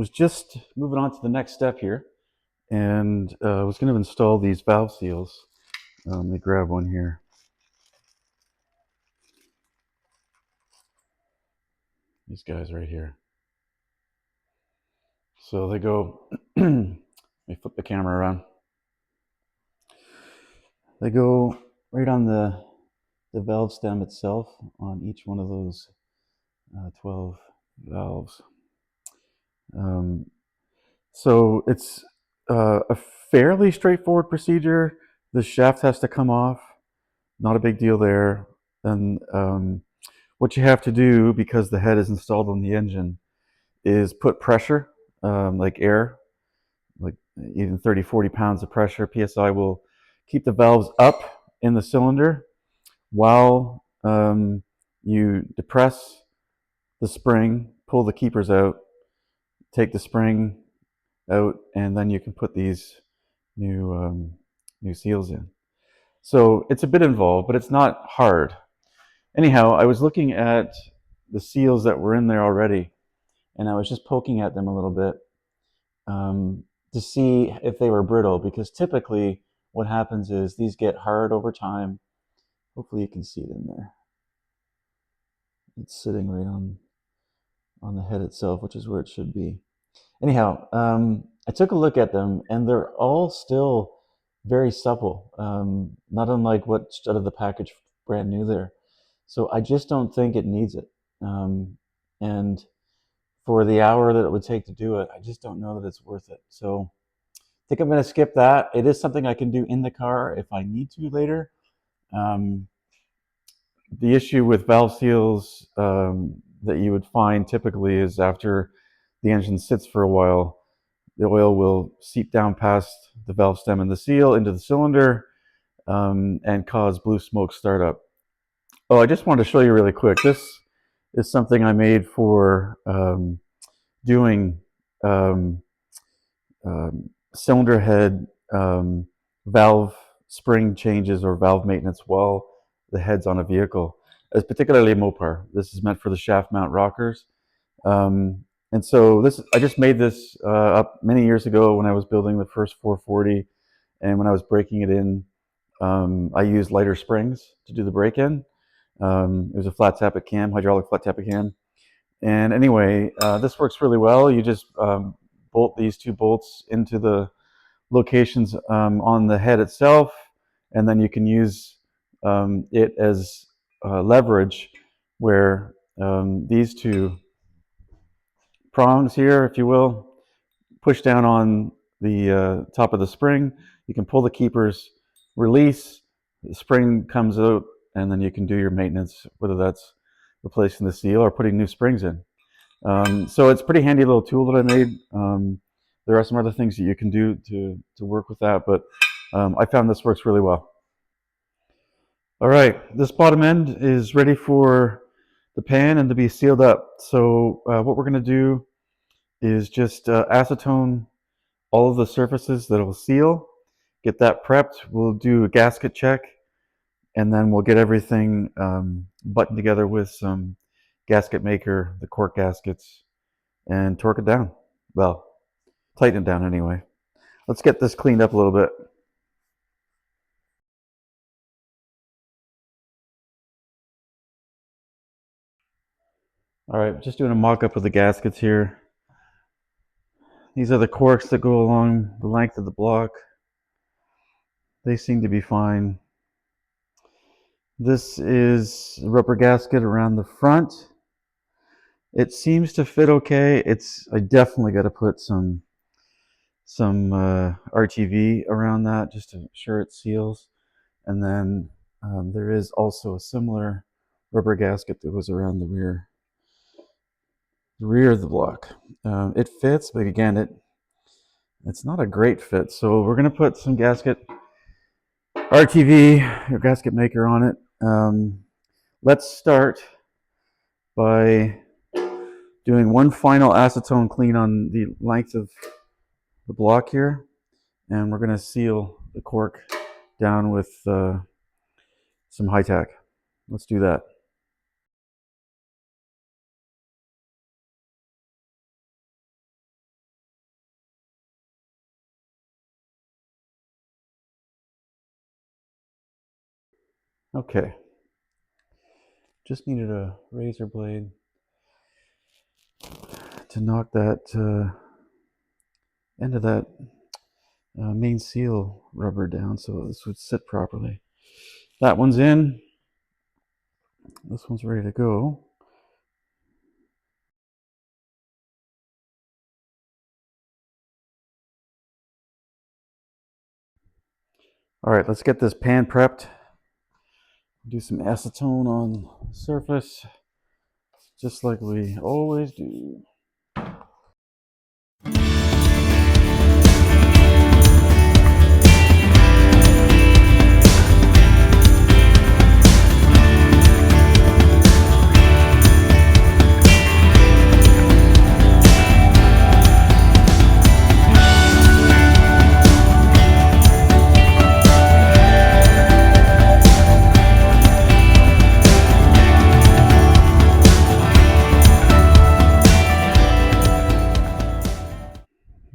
was just moving on to the next step here, and was going to install these valve seals. Let me grab one here. These guys right here. So they go, let me flip the camera around. They go right on the valve stem itself on each one of those 12 valves. So it's a fairly straightforward procedure. The shaft has to come off, not a big deal there. And what you have to do, because the head is installed on the engine, is put pressure, like air, like even 30, 40 pounds of pressure, PSI, will keep the valves up in the cylinder while you depress the spring, pull the keepers out, take the spring out, and then you can put these new seals in. So it's a bit involved, but it's not hard. Anyhow, I was looking at the seals that were in there already, and I was just poking at them a little bit to see if they were brittle, because typically what happens is these get hard over time. Hopefully you can see it in there. It's sitting right on the head itself, which is where it should be. Anyhow, I took a look at them, and they're all still very supple, not unlike what's out of the package brand new there. So I just don't think it needs it. And for the hour that it would take to do it, I just don't know that it's worth it. So I think I'm going to skip that. It is something I can do in the car if I need to later. Um, the issue with valve seals that you would find typically is after the engine sits for a while, the oil will seep down past the valve stem and the seal into the cylinder and cause blue smoke startup. Oh, I just wanted to show you really quick. This is something I made for doing cylinder head valve spring changes or valve maintenance while the head's on a vehicle. It's particularly a Mopar. This is meant for the shaft mount rockers. And so I just made this up many years ago when I was building the first 440, and when I was breaking it in, I used lighter springs to do the break-in. It was a flat tappet cam, hydraulic flat tappet cam. And anyway, this works really well. You just bolt these two bolts into the locations on the head itself, and then you can use it as leverage where these two prongs here, if you will, push down on the top of the spring. You can pull the keepers, release, the spring comes out, and then you can do your maintenance, whether that's replacing the seal or putting new springs in. So it's a pretty handy little tool that I made. There are some other things that you can do to work with that, but I found this works really well. All right, this bottom end is ready for the pan and to be sealed up. So what we're going to do is just acetone all of the surfaces that will seal, get that prepped. We'll do a gasket check, and then we'll get everything buttoned together with some gasket maker, the cork gaskets, and torque it down. Well, tighten it down anyway. Let's get this cleaned up a little bit. All right, just doing a mock-up of the gaskets here. These are the corks that go along the length of the block. They seem to be fine. This is a rubber gasket around the front. It seems to fit okay. I definitely got to put some RTV around that just to ensure it seals. And then there is also a similar rubber gasket that goes around the rear of the block. It fits, but again, it's not a great fit. So we're going to put some gasket RTV or gasket maker on it. Let's start by doing one final acetone clean on the length of the block here, and we're going to seal the cork down with some high tack. Let's do that. Okay, just needed a razor blade to knock that end of that main seal rubber down so this would sit properly. That one's in. This one's ready to go. All right, let's get this pan prepped. Do some acetone on the surface, just like we always do.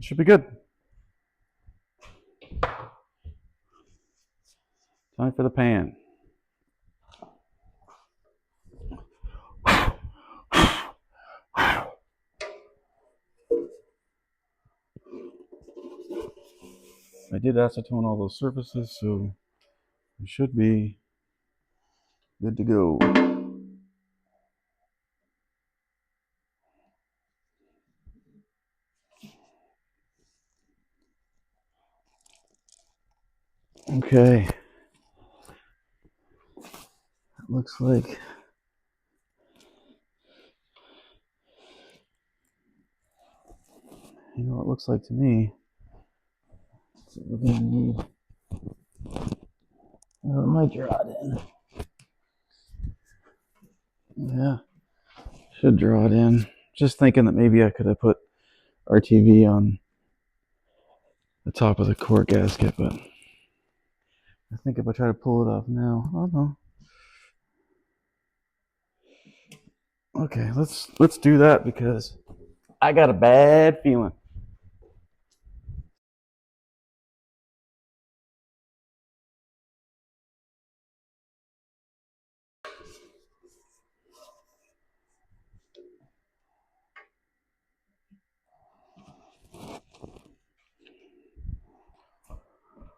Should be good. Time for the pan. I did acetone all those surfaces, so we should be good to go. Okay. It looks like what it looks like to me. So we're gonna need my draw it in. Yeah, should draw it in. Just thinking that maybe I could have put RTV on the top of the core gasket, but I think if I try to pull it off now, oh no. Okay, let's do that because I got a bad feeling.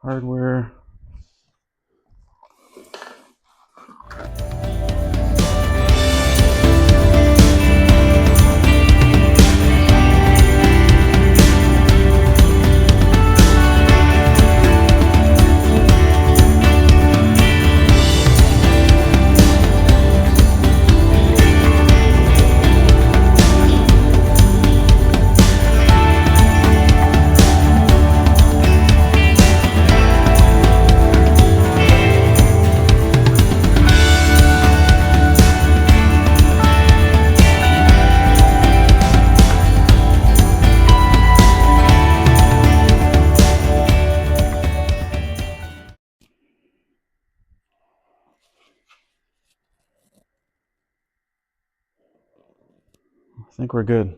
Hardware. I think we're good.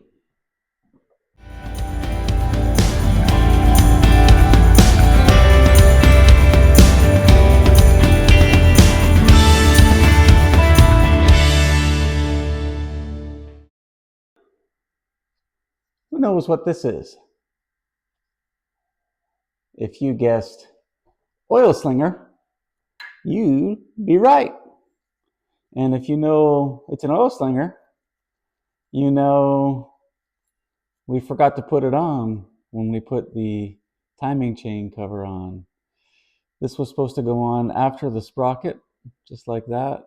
Who knows what this is? If you guessed oil slinger, you'd be right. And if you know it's an oil slinger, you know we forgot to put it on when we put the timing chain cover on. This was supposed to go on after the sprocket, just like that,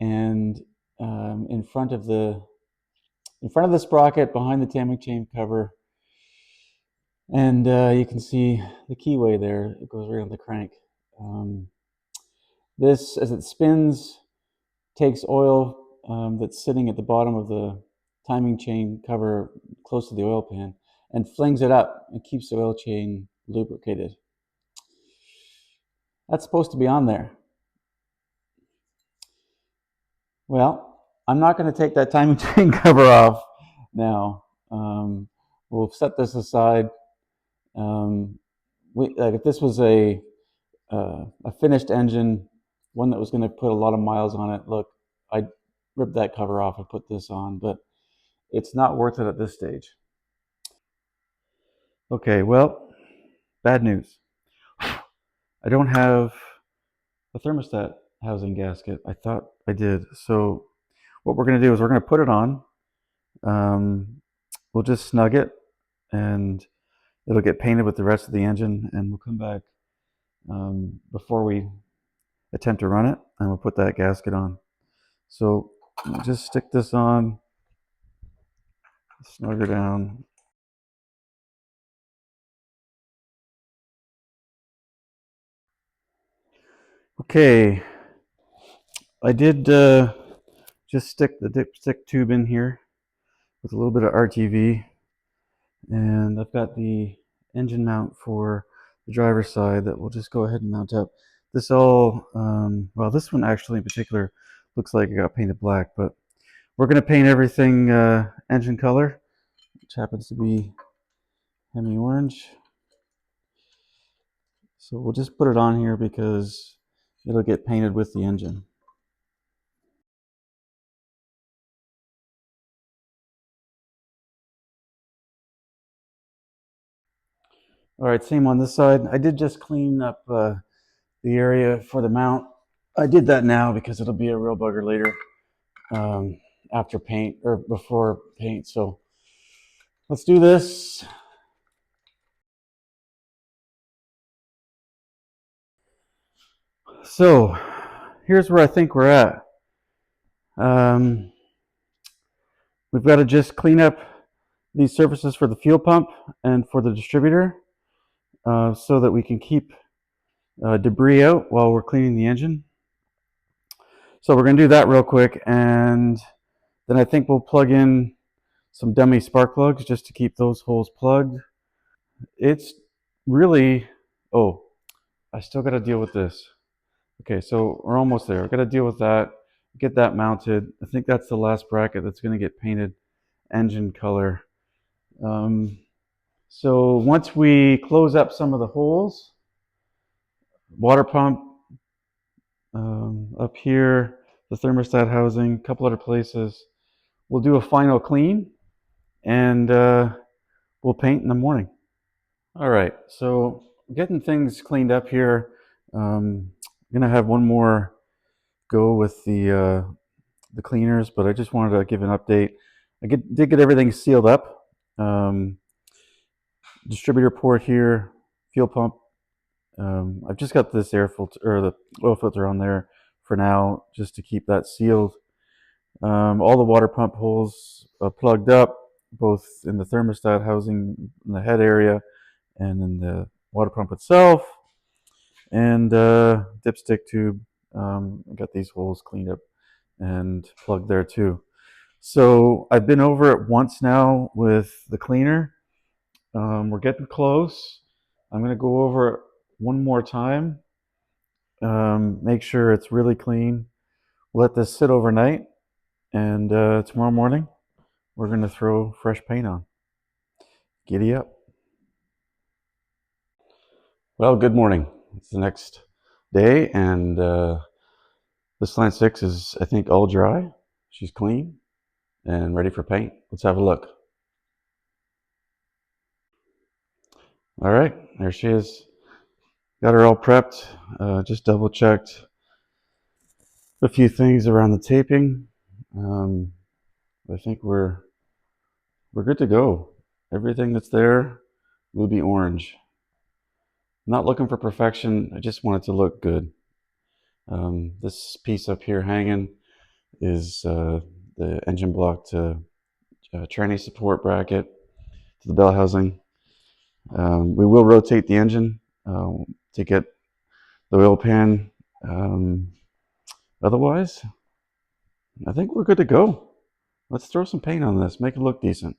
and in front of the sprocket, behind the timing chain cover, and you can see the keyway there. It goes right on the crank. This, as it spins, takes oil that's sitting at the bottom of the timing chain cover close to the oil pan and flings it up and keeps the oil chain lubricated. That's supposed to be on there. Well, I'm not going to take that timing chain cover off now. We'll set this aside. Like if this was a finished engine, one that was going to put a lot of miles on it. Look, I ripped that cover off and put this on, but it's not worth it at this stage. Okay, well, bad news. I don't have a thermostat housing gasket. I thought I did. So what we're going to do is we're going to put it on. We'll just snug it, and it'll get painted with the rest of the engine, and we'll come back before we attempt to run it, and we'll put that gasket on. So just stick this on, snug her down. Okay, I did just stick the dipstick tube in here with a little bit of RTV, and I've got the engine mount for the driver's side that we'll just go ahead and mount up. This all, well, this one actually in particular looks like it got painted black, but we're going to paint everything engine color, which happens to be Hemi Orange. So we'll just put it on here because it'll get painted with the engine. All right, same on this side. I did just clean up the area for the mount. I did that now because it'll be a real bugger later after paint or before paint. So let's do this. So here's where I think we're at. Um, we've got to just clean up these surfaces for the fuel pump and for the distributor so that we can keep debris out while we're cleaning the engine. So we're going to do that real quick, and then I think we'll plug in some dummy spark plugs just to keep those holes plugged. It's really, oh, I still got to deal with this. Okay, so we're almost there. I've got to deal with that, get that mounted. I think that's the last bracket that's going to get painted engine color. So once we close up some of the holes, water pump up here, the thermostat housing, a couple other places, we'll do a final clean, and we'll paint in the morning. All right, so getting things cleaned up here. I'm gonna have one more go with the cleaners, but I just wanted to give an update. Did get everything sealed up. Distributor port here, fuel pump. I've just got this air filter or the oil filter on there for now, just to keep that sealed. All the water pump holes plugged up, both in the thermostat housing in the head area and in the water pump itself. And dipstick tube, got these holes cleaned up and plugged there too. So I've been over it once now with the cleaner. We're getting close. I'm going to go over it one more time, make sure it's really clean. Let this sit overnight, and tomorrow morning we're going to throw fresh paint on. Giddy up. Well, good morning. It's the next day, and the Slant 6 is, I think, all dry. She's clean and ready for paint. Let's have a look. All right, there she is. Got her all prepped. Just double checked a few things around the taping. I think we're good to go. Everything that's there will be orange. I'm not looking for perfection. I just want it to look good. This piece up here hanging is the engine block to tranny support bracket to the bell housing. We will rotate the engine to get the oil pan. Otherwise, I think we're good to go. Let's throw some paint on this, make it look decent.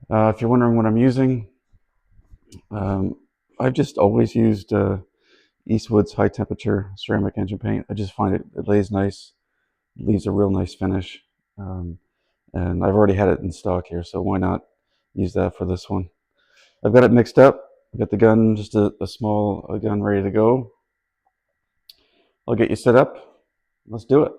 If you're wondering what I'm using, I've just always used Eastwood's high temperature ceramic engine paint. I just find it lays nice, leaves a real nice finish. And I've already had it in stock here, so why not use that for this one? I've got it mixed up. I've got the gun, just a small gun ready to go. I'll get you set up. Let's do it.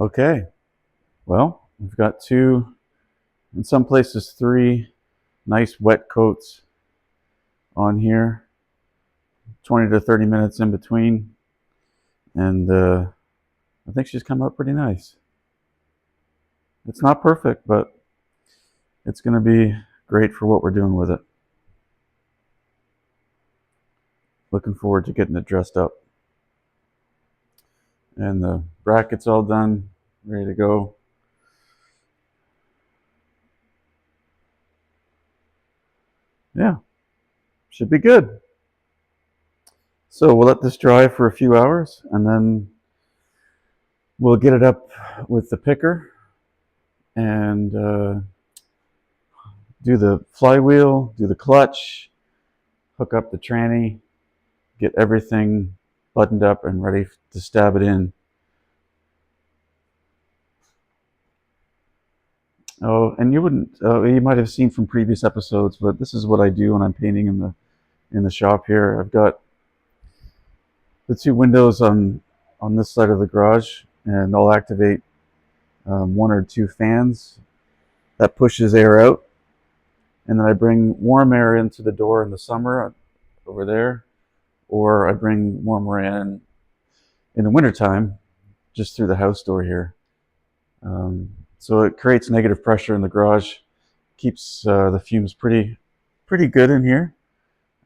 Okay, well, we've got two, in some places three nice wet coats on here, 20 to 30 minutes in between, and I think she's come out pretty nice. It's not perfect, but it's going to be great for what we're doing with it. Looking forward to getting it dressed up. And the bracket's all done, ready to go. Yeah, should be good. So we'll let this dry for a few hours, and then we'll get it up with the picker and do the flywheel, do the clutch, hook up the tranny, get everything buttoned up and ready to stab it in. Oh, and you might have seen from previous episodes, but this is what I do when I'm painting in the shop here. I've got the two windows on this side of the garage, and I'll activate one or two fans that pushes air out, and then I bring warm air into the door in the summer over there, or I bring warmer air in the wintertime just through the house door here. So it creates negative pressure in the garage, keeps the fumes pretty good in here.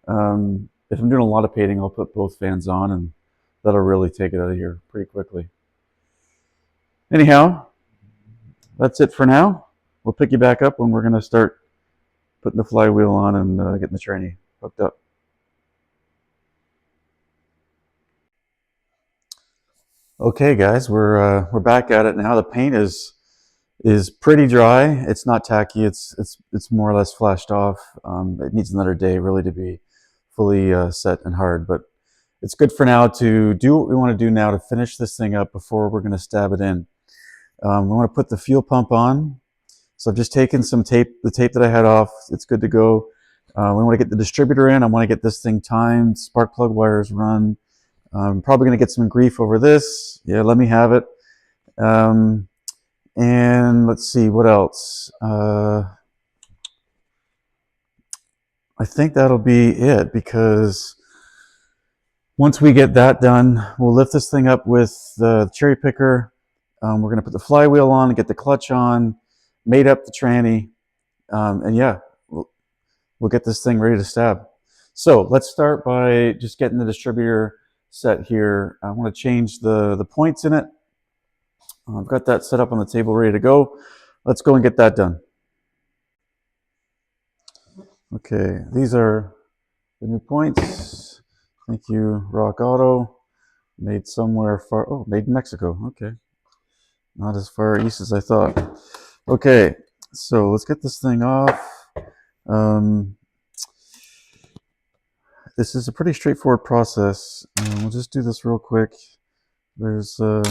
If I'm doing a lot of painting, I'll put both fans on, and that'll really take it out of here pretty quickly. Anyhow, that's it for now. We'll pick you back up when we're going to start putting the flywheel on and getting the tranny hooked up. Okay, guys, we're back at it now. The paint is pretty dry. It's not tacky. It's more or less flashed off. It needs another day really to be fully set and hard, but it's good for now to do what we want to do now to finish this thing up before we're going to stab it in. We want to put the fuel pump on. So I've just taken some tape, the tape that I had off. It's good to go. We want to get the distributor in. I want to get this thing timed, spark plug wires run. I'm probably going to get some grief over this. Yeah, let me have it. And let's see, what else? I think that'll be it, because once we get that done, we'll lift this thing up with the cherry picker. We're going to put the flywheel on and get the clutch on, mate up the tranny, and yeah, we'll get this thing ready to stab. So let's start by just getting the distributor set here. I want to change the points in it. I've got that set up on the table ready to go. Let's go and get that done. Okay, these are the new points. Thank you, Rock Auto. Made somewhere far, oh, made in Mexico. Okay, not as far east as I thought. Okay, so let's get this thing off. This is a pretty straightforward process. We'll just do this real quick. There's a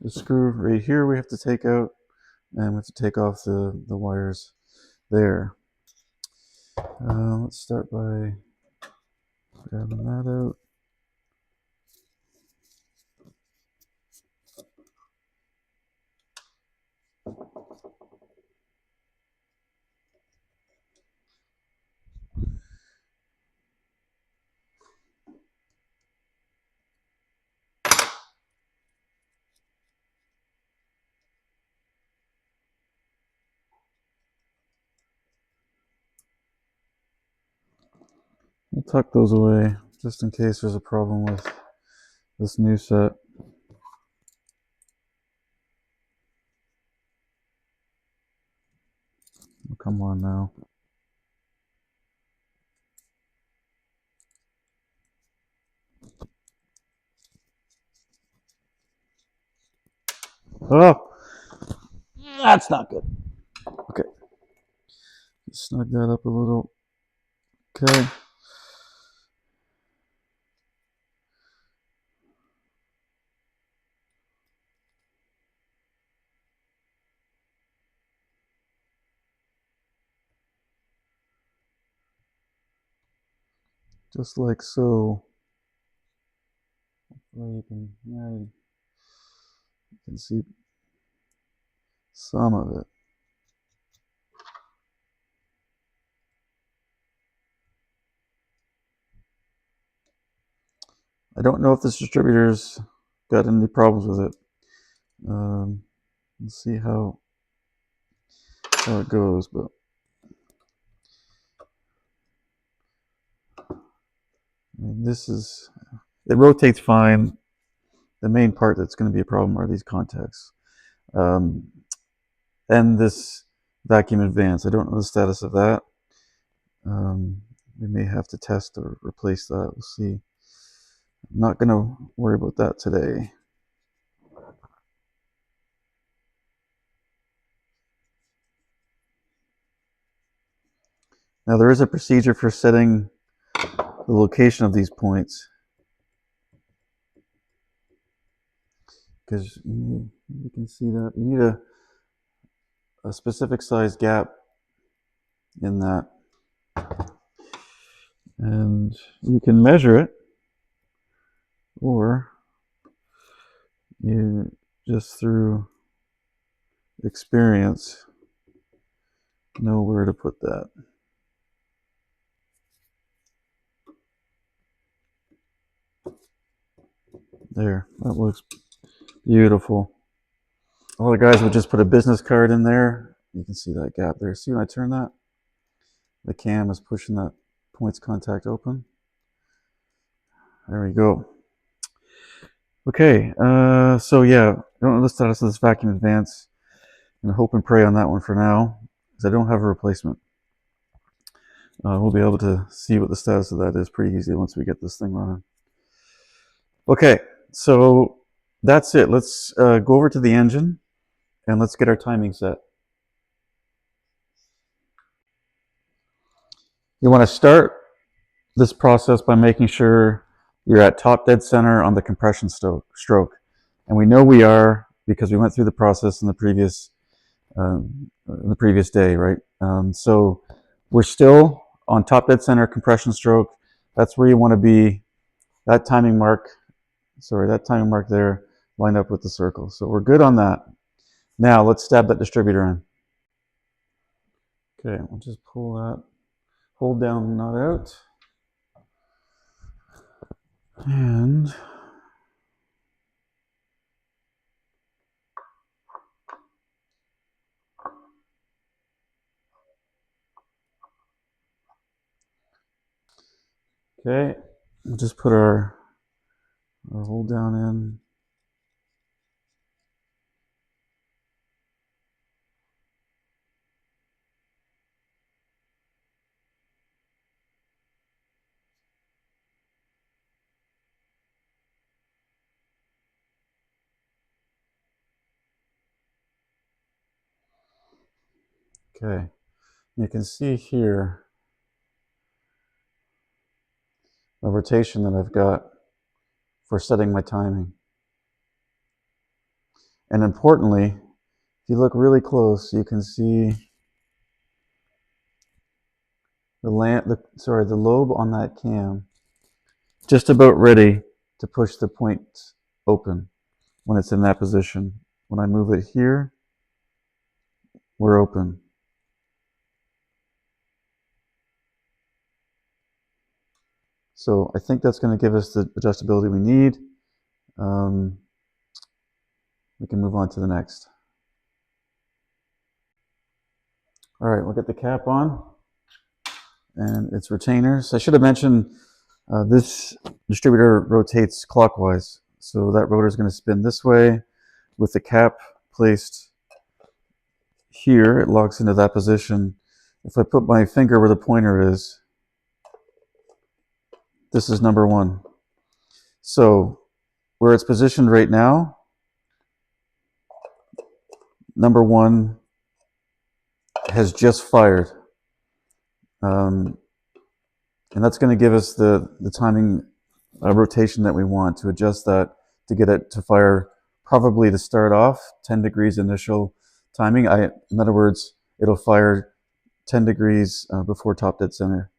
screw right here we have to take out, and we have to take off the wires there. Let's start by grabbing that out. We'll tuck those away just in case there's a problem with this new set. Oh, come on now. Oh, that's not good. Okay, snug that up a little. Okay. Just like so. You can see some of it. I don't know if this distributor's got any problems with it. Let's see how it goes, but I mean, it rotates fine. The main part that's going to be a problem are these contacts. And this vacuum advance. I don't know the status of that. We may have to test or replace that. We'll see. I'm not going to worry about that today. Now there is a procedure for setting the location of these points, because you can see that you need a specific size gap in that, and you can measure it, or you just through experience know where to put that. There, that looks beautiful. All the guys would just put a business card in there. You can see that gap there. See when I turn that? The cam is pushing that points contact open. There we go. Okay, so yeah, I don't know the status of this vacuum advance. I'm gonna hope and pray on that one for now, because I don't have a replacement. We'll be able to see what the status of that is pretty easily once we get this thing running. Okay, so that's it. Let's go over to the engine and let's get our timing set. You want to start this process by making sure you're at top dead center on the compression stroke. And we know we are because we went through the process in the previous day, right? So we're still on top dead center compression stroke. That's where you want to be. That timing mark there lined up with the circle. So we're good on that. Now let's stab that distributor in. Okay, we'll just pull that, hold down, nut out. And okay, we'll just put our hold down in. Okay, you can see here the rotation that I've got for setting my timing. And importantly, if you look really close, you can see the lobe on that cam just about ready to push the point open when it's in that position. When I move it here, we're open. So I think that's going to give us the adjustability we need. We can move on to the next. All right, we'll get the cap on and its retainers. I should have mentioned this distributor rotates clockwise. So that rotor is going to spin this way with the cap placed here. It locks into that position. If I put my finger where the pointer is, this is number one. So where it's positioned right now, number one has just fired. And that's going to give us the timing rotation that we want to adjust that to get it to fire probably to start off 10 degrees initial timing. In other words, it'll fire 10 degrees before top dead center.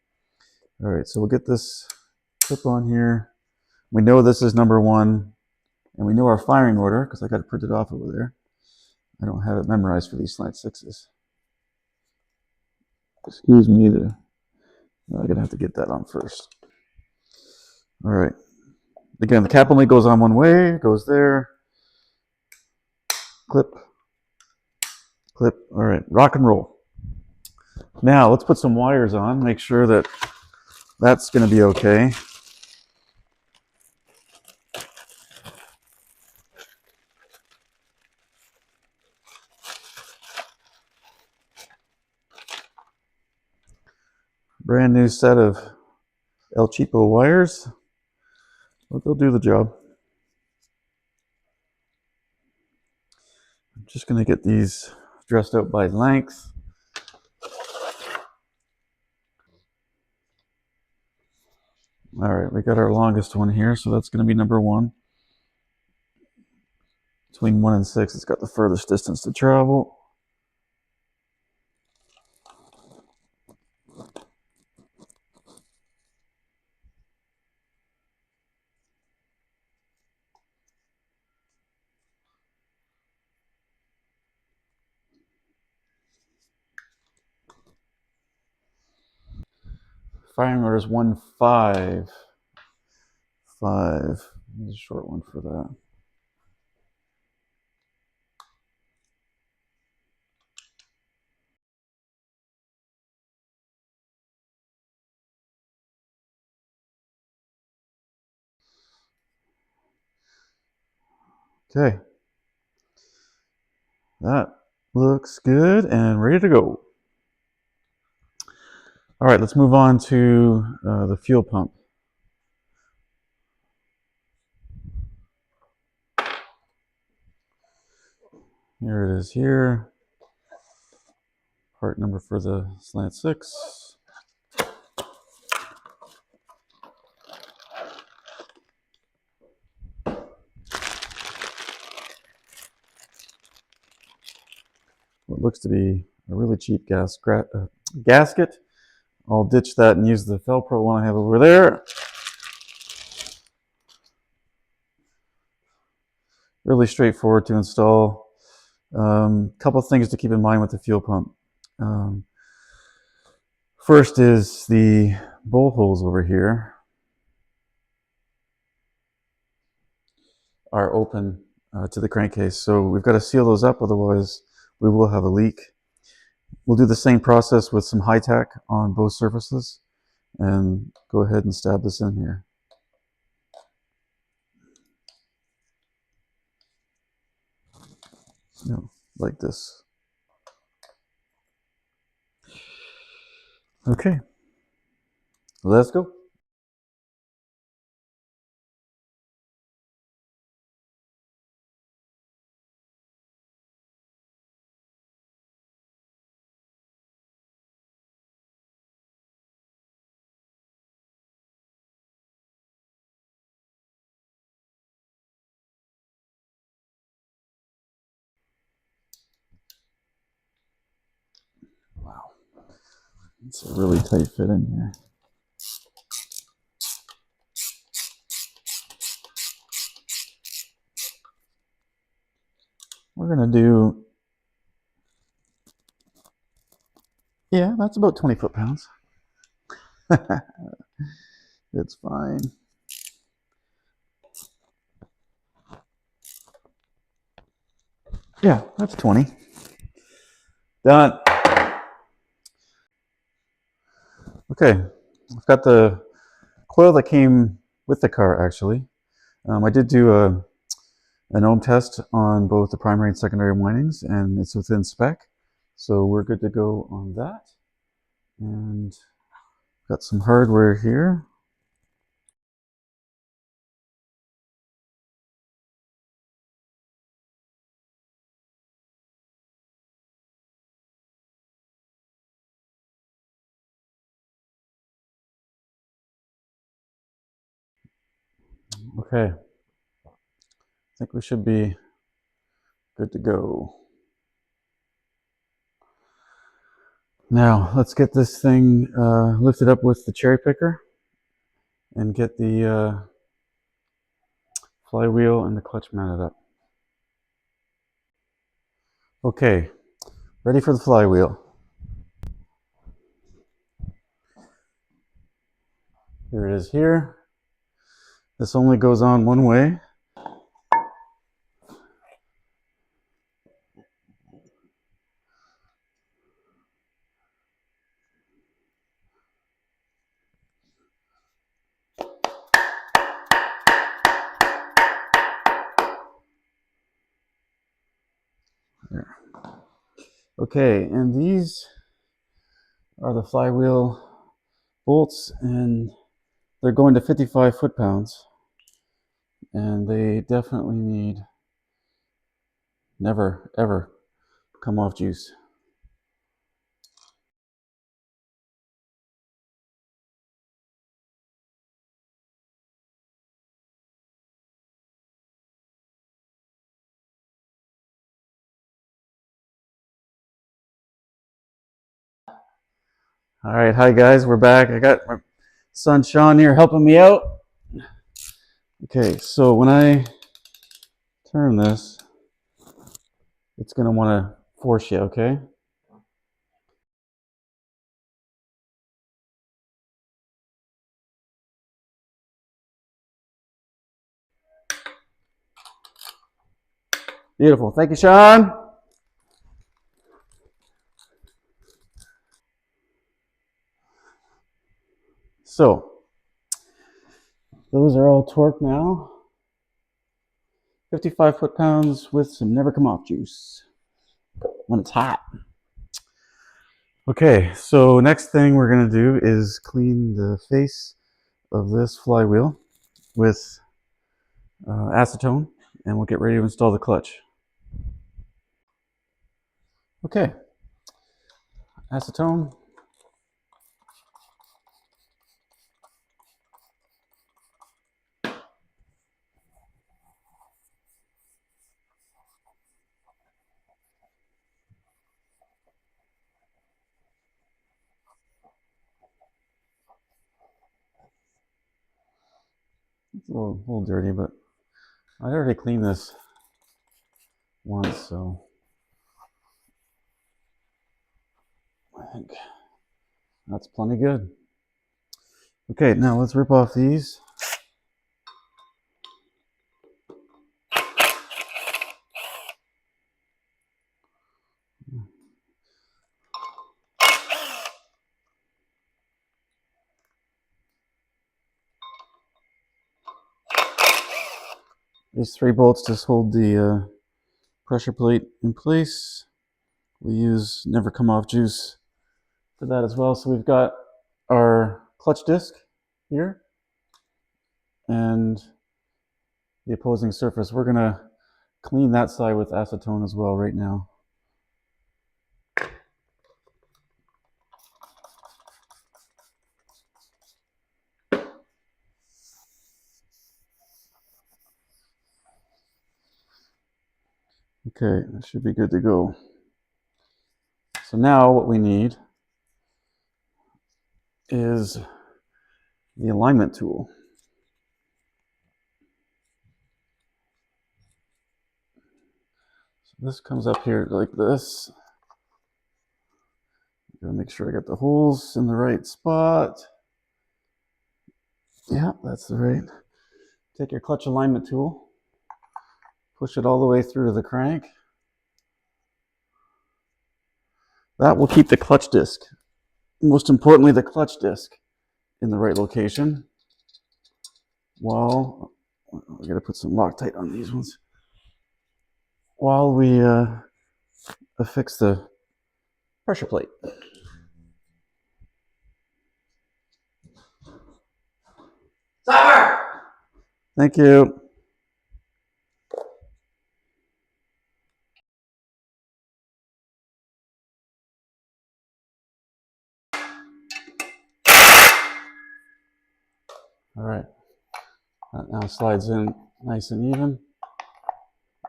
All right, so we'll get this clip on here. We know this is number one, and we know our firing order because I got it printed off over there. I don't have it memorized for these Slant 6s. Excuse me, I'm going to have to get that on first. All right. Again, the cap only goes on one way, goes there. Clip, clip. All right, rock and roll. Now let's put some wires on, make sure that that's going to be okay. Brand new set of El Cheapo wires, but they'll do the job. I'm just going to get these dressed out by length. All right, we got our longest one here, so that's going to be number one. Between 1 and 6, it's got the furthest distance to travel. Firing order is 1-5. 5. There's a short one for that. Okay, that looks good and ready to go. All right, let's move on to the fuel pump. Here it is here. Part number for the Slant 6. What looks to be a really cheap gasket. I'll ditch that and use the Felpro one I have over there. Really straightforward to install. Couple things to keep in mind with the fuel pump. First is the bowl holes over here are open to the crankcase, so we've got to seal those up, otherwise we will have a leak. We'll do the same process with some high tack on both surfaces, and go ahead and stab this in here. Like this. Okay, let's go. Wow, it's a really tight fit in here. We're gonna do, yeah, that's about 20 foot-pounds. It's fine. Yeah, that's 20. Done. Okay, I've got the coil that came with the car actually. I did do an ohm test on both the primary and secondary windings, and it's within spec. So we're good to go on that. And got some hardware here. Okay, I think we should be good to go. Now let's get this thing lifted up with the cherry picker and get the flywheel and the clutch mounted up. Okay, ready for the flywheel. Here it is here. This only goes on one way. There. Okay, and these are the flywheel bolts, and they're going to 55 foot-pounds, and they definitely need never ever come off juice. All right, hi guys, we're back. I got my son Sean here helping me out. Okay, so when I turn this, it's gonna want to force you, okay? Beautiful. Thank you, Sean. So those are all torqued now. 55 foot-pounds with some never come off juice when it's hot. Okay, so next thing we're going to do is clean the face of this flywheel with acetone, and we'll get ready to install the clutch. Okay, acetone. It's a little dirty, but I already cleaned this once, so I think that's plenty good. Okay, now let's rip off these. These 3 bolts just hold the pressure plate in place. We use never come off juice for that as well. So we've got our clutch disc here and the opposing surface. We're gonna clean that side with acetone as well right now. Okay, that should be good to go. So now what we need is the alignment tool. So this comes up here like this. Gotta make sure I got the holes in the right spot. Yeah, that's the right. Take your clutch alignment tool, push it all the way through to the crank. That will keep the clutch disc, most importantly the clutch disc, in the right location. While, I gotta put some Loctite on these ones. While we affix the pressure plate. Summer! Thank you. All right, that now slides in nice and even,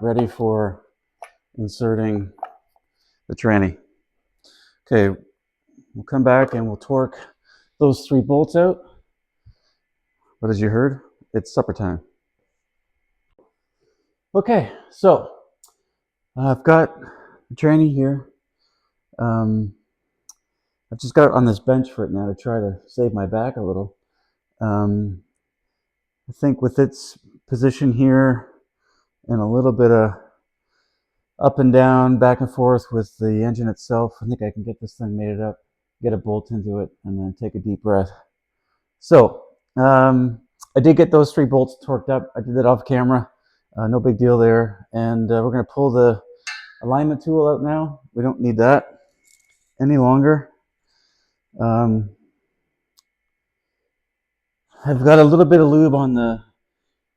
ready for inserting the tranny. Okay, we'll come back and we'll torque those 3 bolts out. But as you heard, it's supper time. Okay, so I've got the tranny here. I've just got it on this bench for it now to try to save my back a little. I think with its position here and a little bit of up and down, back and forth with the engine itself, I think I can get this thing mated up, get a bolt into it, and then take a deep breath. So I did get those 3 bolts torqued up. I did that off camera. No big deal there. And we're going to pull the alignment tool out now. We don't need that any longer. I've got a little bit of lube on the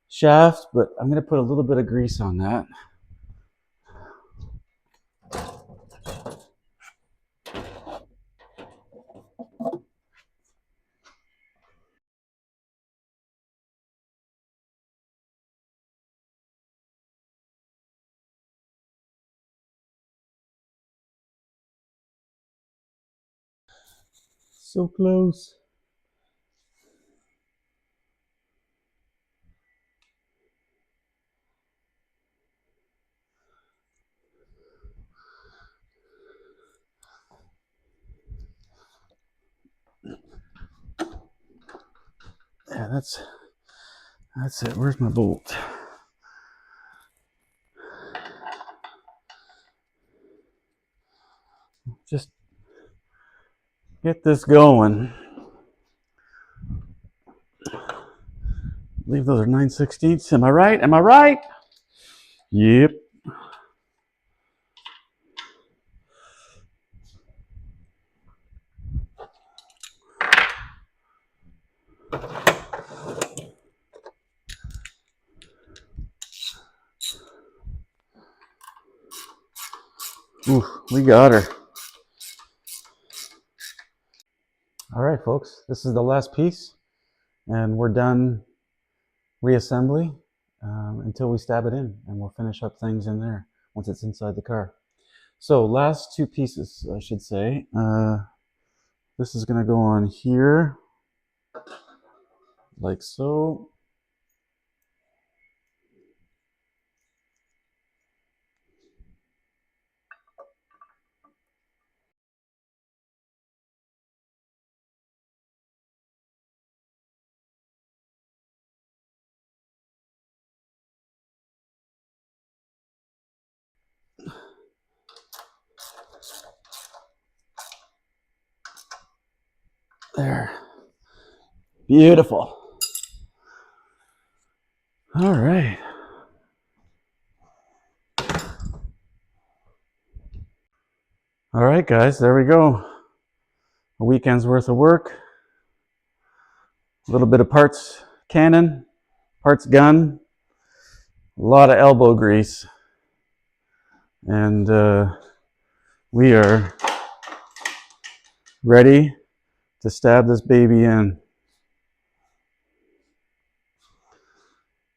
shaft, but I'm going to put a little bit of grease on that. So close. Yeah, that's it. Where's my bolt? Just get this going. I believe those are 9/16. Am I right? Am I right? Yep. Ooh, we got her. All right, folks, this is the last piece, and we're done reassembly until we stab it in, and we'll finish up things in there once it's inside the car. So last two pieces, I should say. This is going to go on here, like so. There. Beautiful. All right. All right, guys, there we go. A weekend's worth of work. A little bit of parts cannon, parts gun, a lot of elbow grease. And we are ready to stab this baby in.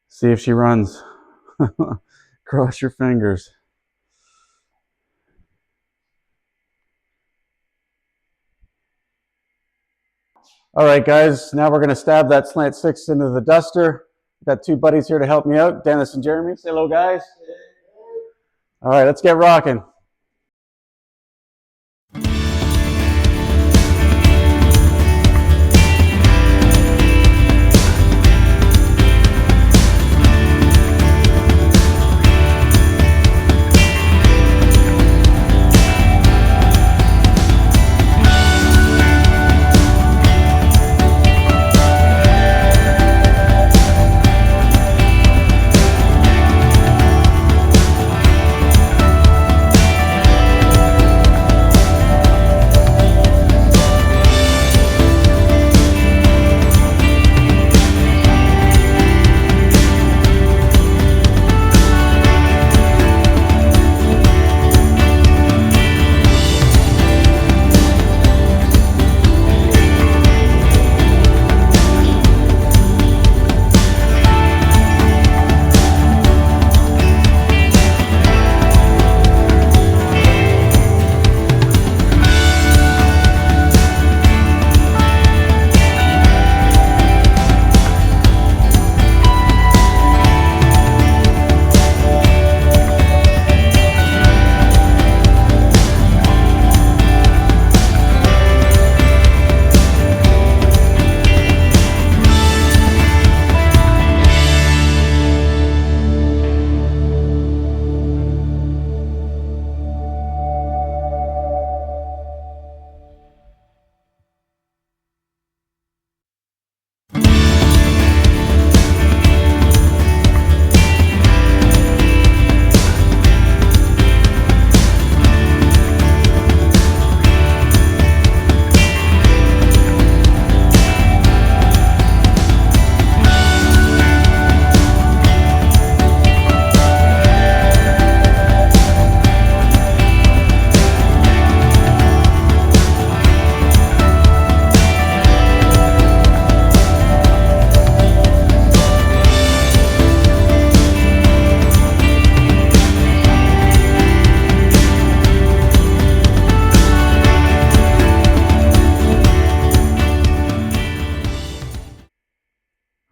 See if she runs. Cross your fingers. All right, guys, now we're going to stab that Slant 6 into the duster. Got two buddies here to help me out, Dennis and Jeremy. Say hello, guys. All right, let's get rocking.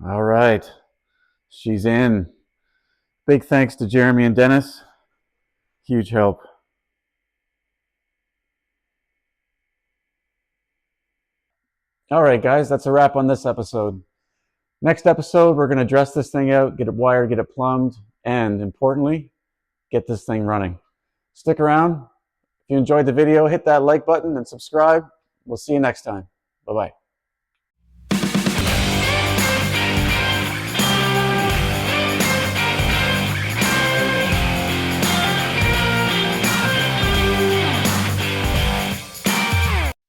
All right, she's in. Big thanks to Jeremy and Dennis. Huge help. All right, guys, that's a wrap on this episode. Next episode, we're going to dress this thing out, get it wired, get it plumbed, and importantly, get this thing running. Stick around. If you enjoyed the video, hit that like button and subscribe. We'll see you next time. Bye-bye.